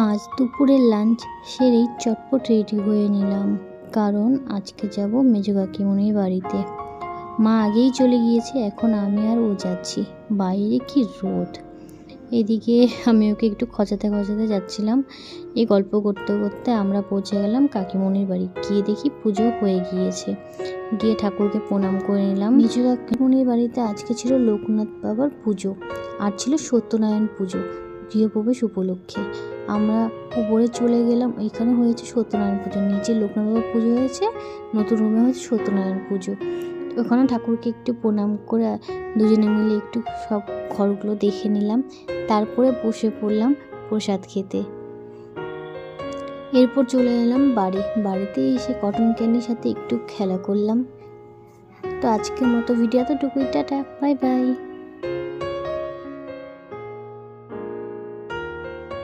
আজ দুপুরের লাঞ্চ সেরেই চটপট রেডি হয়ে নিলাম, কারণ আজকে যাব মেজো কাকিমণির বাড়িতে। মা আগেই চলে গিয়েছে, এখন আমি আর ও যাচ্ছি। বাইরে কি রোদ! এদিকে আমি ওকে একটু খচাতে খচাতে যাচ্ছিলাম। এই গল্প করতে করতে আমরা পৌঁছে গেলাম কাকিমণির বাড়ি। গিয়ে দেখি পুজো হয়ে গিয়েছে। গিয়ে ঠাকুরকে প্রণাম করে নিলাম। মেজো কাকিমণির বাড়িতে আজকে ছিল লোকনাথ বাবার পুজো, আর ছিল সত্যনারায়ণ পুজো গৃহপ্রবেশ উপলক্ষে। আমরা উপরে চলে গেলাম, এখানে হয়েছে সত্যনারায়ণ পুজো, নিচে লোকনাথ বাবার পুজো হয়েছে, নতুন রুমে হয়েছে সত্যনারায়ণ পুজো। ওখানে ঠাকুরকে একটু প্রণাম করে দুজনে মিলে একটু সব ঘরগুলো দেখে নিলাম, তারপরে বসে পড়লাম প্রসাদ খেতে। এরপর চলে এলাম বাড়িতে এসে কটন ক্যান্ডির সাথে একটু খেলা করলাম। তো আজকের মতো ভিডিও এতটুকুই, টাটা, বাই বাই।